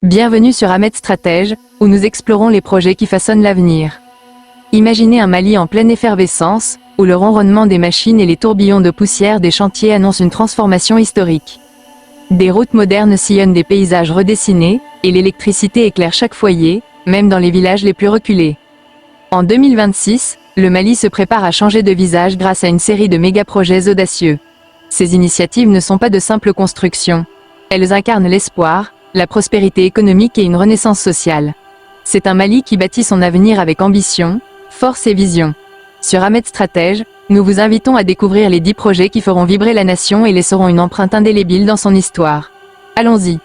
Bienvenue sur Ahmed Stratège, où nous explorons les projets qui façonnent l'avenir. Imaginez un Mali en pleine effervescence, où le ronronnement des machines et les tourbillons de poussière des chantiers annoncent une transformation historique. Des routes modernes sillonnent des paysages redessinés, et l'électricité éclaire chaque foyer, même dans les villages les plus reculés. En 2026, le Mali se prépare à changer de visage grâce à une série de méga-projets audacieux. Ces initiatives ne sont pas de simples constructions. Elles incarnent l'espoir, la prospérité économique et une renaissance sociale. C'est un Mali qui bâtit son avenir avec ambition, force et vision. Sur Ahmed Stratège, nous vous invitons à découvrir les 10 projets qui feront vibrer la nation et laisseront une empreinte indélébile dans son histoire. Allons-y.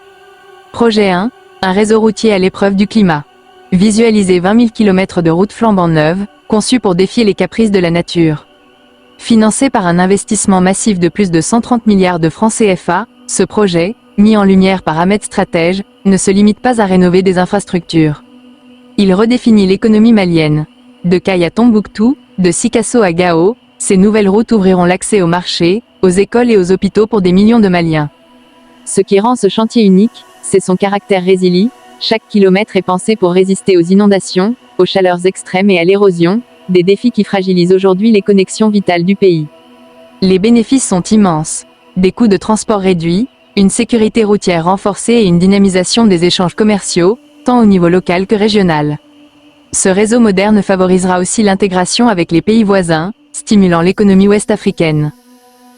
Projet 1, un réseau routier à l'épreuve du climat. Visualisez 20 000 km de routes flambant neuves, conçues pour défier les caprices de la nature. Financé par un investissement massif de plus de 130 milliards de francs CFA, ce projet, mis en lumière par Ahmed Stratège, ne se limite pas à rénover des infrastructures. Il redéfinit l'économie malienne. De Kayes à Tombouctou, de Sikasso à Gao, ces nouvelles routes ouvriront l'accès aux marchés, aux écoles et aux hôpitaux pour des millions de Maliens. Ce qui rend ce chantier unique, c'est son caractère résilient. Chaque kilomètre est pensé pour résister aux inondations, aux chaleurs extrêmes et à l'érosion, des défis qui fragilisent aujourd'hui les connexions vitales du pays. Les bénéfices sont immenses. Des coûts de transport réduits, une sécurité routière renforcée et une dynamisation des échanges commerciaux, tant au niveau local que régional. Ce réseau moderne favorisera aussi l'intégration avec les pays voisins, stimulant l'économie ouest-africaine.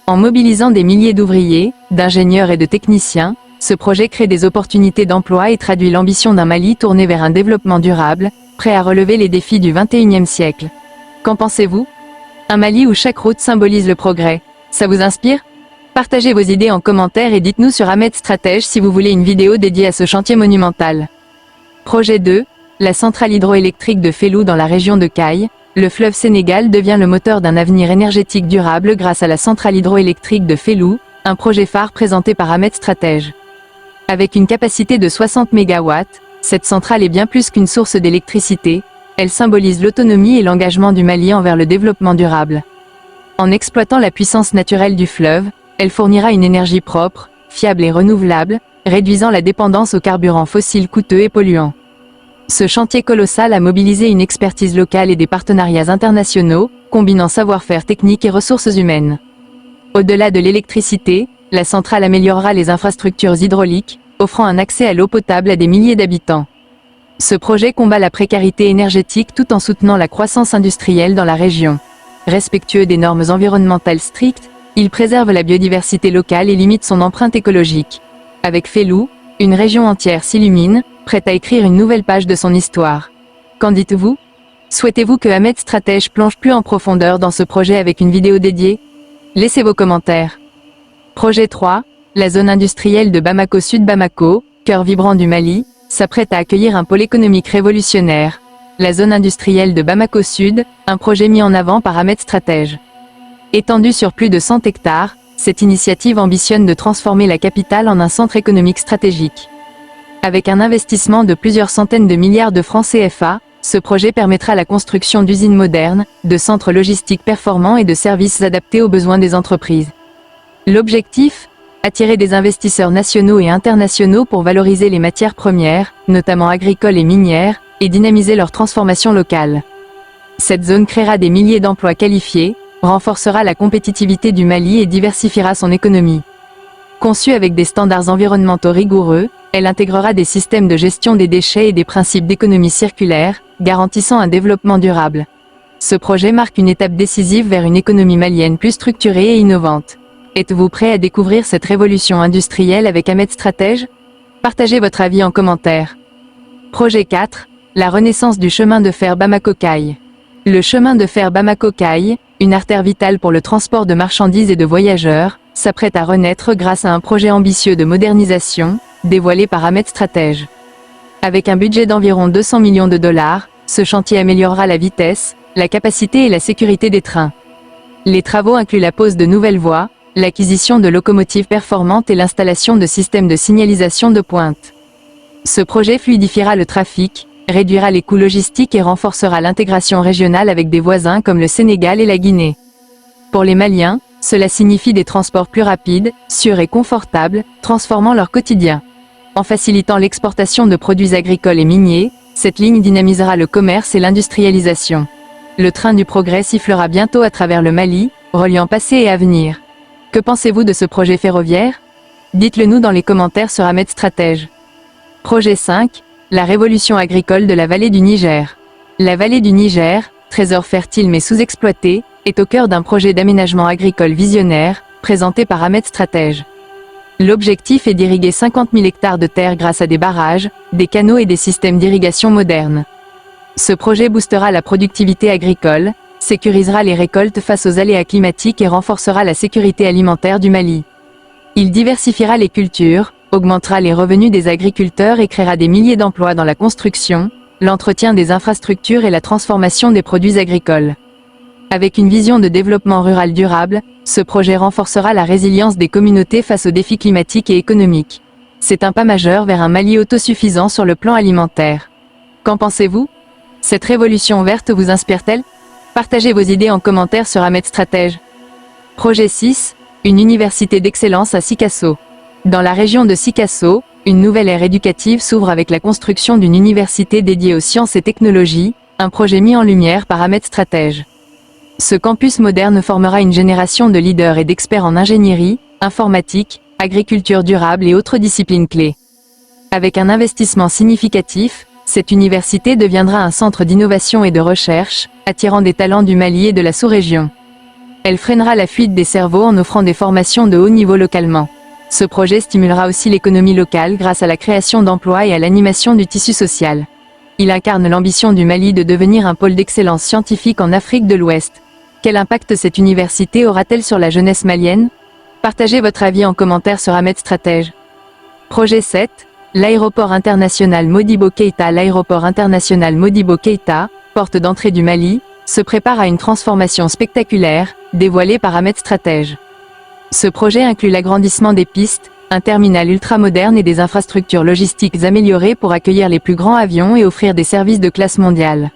En mobilisant des milliers d'ouvriers, d'ingénieurs et de techniciens, ce projet crée des opportunités d'emploi et traduit l'ambition d'un Mali tourné vers un développement durable, prêt à relever les défis du XXIe siècle. Qu'en pensez-vous? Un Mali où chaque route symbolise le progrès. Ça vous inspire? Partagez vos idées en commentaire et dites-nous sur Ahmed Stratège si vous voulez une vidéo dédiée à ce chantier monumental. Projet 2, la centrale hydroélectrique de Fellou dans la région de Kayes. Le fleuve Sénégal devient le moteur d'un avenir énergétique durable grâce à la centrale hydroélectrique de Fellou, un projet phare présenté par Ahmed Stratège. Avec une capacité de 60 MW, cette centrale est bien plus qu'une source d'électricité, elle symbolise l'autonomie et l'engagement du Mali envers le développement durable. En exploitant la puissance naturelle du fleuve, elle fournira une énergie propre, fiable et renouvelable, réduisant la dépendance aux carburants fossiles coûteux et polluants. Ce chantier colossal a mobilisé une expertise locale et des partenariats internationaux, combinant savoir-faire technique et ressources humaines. Au-delà de l'électricité, la centrale améliorera les infrastructures hydrauliques, offrant un accès à l'eau potable à des milliers d'habitants. Ce projet combat la précarité énergétique tout en soutenant la croissance industrielle dans la région. Respectueux des normes environnementales strictes, il préserve la biodiversité locale et limite son empreinte écologique. Avec Fellou, une région entière s'illumine, prête à écrire une nouvelle page de son histoire. Qu'en dites-vous? Souhaitez-vous que Ahmed Stratège plonge plus en profondeur dans ce projet avec une vidéo dédiée? Laissez vos commentaires. Projet 3, la zone industrielle de Bamako Sud. Bamako, cœur vibrant du Mali, s'apprête à accueillir un pôle économique révolutionnaire. La zone industrielle de Bamako Sud, un projet mis en avant par Ahmed Stratège. Étendue sur plus de 100 hectares, cette initiative ambitionne de transformer la capitale en un centre économique stratégique. Avec un investissement de plusieurs centaines de milliards de francs CFA, ce projet permettra la construction d'usines modernes, de centres logistiques performants et de services adaptés aux besoins des entreprises. L'objectif? Attirer des investisseurs nationaux et internationaux pour valoriser les matières premières, notamment agricoles et minières, et dynamiser leur transformation locale. Cette zone créera des milliers d'emplois qualifiés, renforcera la compétitivité du Mali et diversifiera son économie. Conçue avec des standards environnementaux rigoureux, elle intégrera des systèmes de gestion des déchets et des principes d'économie circulaire, garantissant un développement durable. Ce projet marque une étape décisive vers une économie malienne plus structurée et innovante. Êtes-vous prêt à découvrir cette révolution industrielle avec Ahmed Stratège? Partagez votre avis en commentaire. Projet 4, la renaissance du chemin de fer Bamako-Kayes. Le chemin de fer Bamako-Kayes, une artère vitale pour le transport de marchandises et de voyageurs, s'apprête à renaître grâce à un projet ambitieux de modernisation, dévoilé par Ahmed Stratège. Avec un budget d'environ 200 millions de dollars, ce chantier améliorera la vitesse, la capacité et la sécurité des trains. Les travaux incluent la pose de nouvelles voies, l'acquisition de locomotives performantes et l'installation de systèmes de signalisation de pointe. Ce projet fluidifiera le trafic, réduira les coûts logistiques et renforcera l'intégration régionale avec des voisins comme le Sénégal et la Guinée. Pour les Maliens, cela signifie des transports plus rapides, sûrs et confortables, transformant leur quotidien. En facilitant l'exportation de produits agricoles et miniers, cette ligne dynamisera le commerce et l'industrialisation. Le train du progrès sifflera bientôt à travers le Mali, reliant passé et avenir. Que pensez-vous de ce projet ferroviaire? Dites-le nous dans les commentaires sur Ahmed Stratège. Projet 5, la révolution agricole de la vallée du Niger. La vallée du Niger, trésor fertile mais sous-exploité, est au cœur d'un projet d'aménagement agricole visionnaire, présenté par Ahmed Stratège. L'objectif est d'irriguer 50 000 hectares de terre grâce à des barrages, des canaux et des systèmes d'irrigation modernes. Ce projet boostera la productivité agricole, sécurisera les récoltes face aux aléas climatiques et renforcera la sécurité alimentaire du Mali. Il diversifiera les cultures, augmentera les revenus des agriculteurs et créera des milliers d'emplois dans la construction, l'entretien des infrastructures et la transformation des produits agricoles. Avec une vision de développement rural durable, ce projet renforcera la résilience des communautés face aux défis climatiques et économiques. C'est un pas majeur vers un Mali autosuffisant sur le plan alimentaire. Qu'en pensez-vous? Cette révolution verte vous inspire-t-elle? Partagez vos idées en commentaire sur Ahmed Stratège. Projet 6, une université d'excellence à Sikasso. Dans la région de Sikasso, une nouvelle ère éducative s'ouvre avec la construction d'une université dédiée aux sciences et technologies, un projet mis en lumière par Ahmed Stratège. Ce campus moderne formera une génération de leaders et d'experts en ingénierie, informatique, agriculture durable et autres disciplines clés. Avec un investissement significatif, cette université deviendra un centre d'innovation et de recherche, attirant des talents du Mali et de la sous-région. Elle freinera la fuite des cerveaux en offrant des formations de haut niveau localement. Ce projet stimulera aussi l'économie locale grâce à la création d'emplois et à l'animation du tissu social. Il incarne l'ambition du Mali de devenir un pôle d'excellence scientifique en Afrique de l'Ouest. Quel impact cette université aura-t-elle sur la jeunesse malienne? Partagez votre avis en commentaire sur Ahmed Stratège. Projet 7. L'aéroport international Modibo Keïta. L'aéroport international Modibo Keïta, porte d'entrée du Mali, se prépare à une transformation spectaculaire, dévoilée par Ahmed Stratège. Ce projet inclut l'agrandissement des pistes, un terminal ultramoderne et des infrastructures logistiques améliorées pour accueillir les plus grands avions et offrir des services de classe mondiale.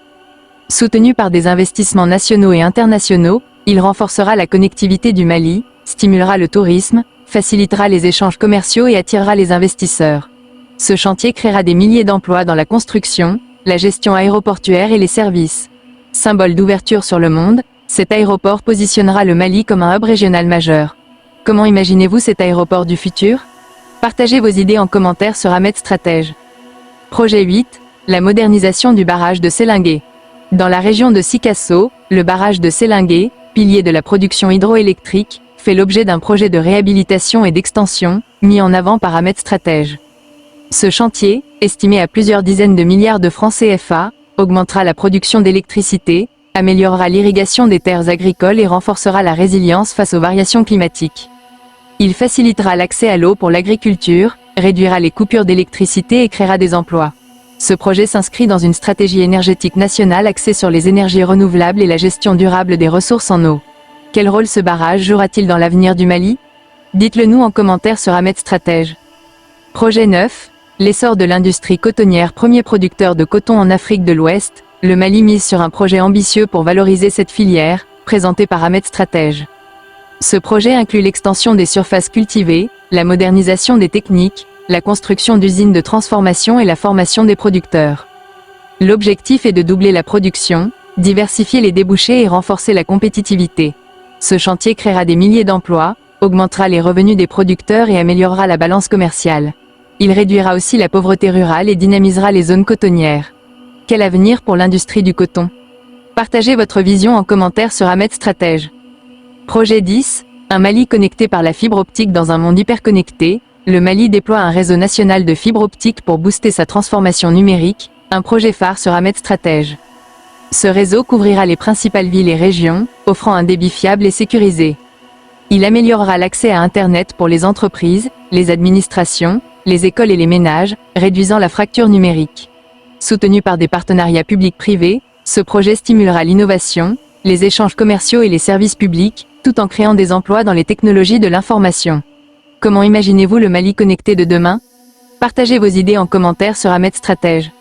Soutenu par des investissements nationaux et internationaux, il renforcera la connectivité du Mali, stimulera le tourisme, facilitera les échanges commerciaux et attirera les investisseurs. Ce chantier créera des milliers d'emplois dans la construction, la gestion aéroportuaire et les services. Symbole d'ouverture sur le monde, cet aéroport positionnera le Mali comme un hub régional majeur. Comment imaginez-vous cet aéroport du futur? Partagez vos idées en commentaire sur Ahmed Stratège. Projet 8, la modernisation du barrage de Sélingué. Dans la région de Sikasso, le barrage de Sélingué, pilier de la production hydroélectrique, fait l'objet d'un projet de réhabilitation et d'extension, mis en avant par Ahmed Stratège. Ce chantier, estimé à plusieurs dizaines de milliards de francs CFA, augmentera la production d'électricité, améliorera l'irrigation des terres agricoles et renforcera la résilience face aux variations climatiques. Il facilitera l'accès à l'eau pour l'agriculture, réduira les coupures d'électricité et créera des emplois. Ce projet s'inscrit dans une stratégie énergétique nationale axée sur les énergies renouvelables et la gestion durable des ressources en eau. Quel rôle ce barrage jouera-t-il dans l'avenir du Mali? Dites-le nous en commentaire sur Ahmed Stratège. Projet 9. L'essor de l'industrie cotonnière. Premier producteur de coton en Afrique de l'Ouest, le Mali mise sur un projet ambitieux pour valoriser cette filière, présenté par Ahmed Stratège. Ce projet inclut l'extension des surfaces cultivées, la modernisation des techniques, la construction d'usines de transformation et la formation des producteurs. L'objectif est de doubler la production, diversifier les débouchés et renforcer la compétitivité. Ce chantier créera des milliers d'emplois, augmentera les revenus des producteurs et améliorera la balance commerciale. Il réduira aussi la pauvreté rurale et dynamisera les zones cotonnières. Quel avenir pour l'industrie du coton? Partagez votre vision en commentaire sur Ahmed Stratège. Projet 10, un Mali connecté par la fibre optique. Dans un monde hyperconnecté, le Mali déploie un réseau national de fibre optique pour booster sa transformation numérique, un projet phare sur Ahmed Stratège. Ce réseau couvrira les principales villes et régions, offrant un débit fiable et sécurisé. Il améliorera l'accès à Internet pour les entreprises, les administrations, les écoles et les ménages, réduisant la fracture numérique. Soutenu par des partenariats publics-privés, ce projet stimulera l'innovation, les échanges commerciaux et les services publics, tout en créant des emplois dans les technologies de l'information. Comment imaginez-vous le Mali connecté de demain? Partagez vos idées en commentaire sur Ahmed Stratège.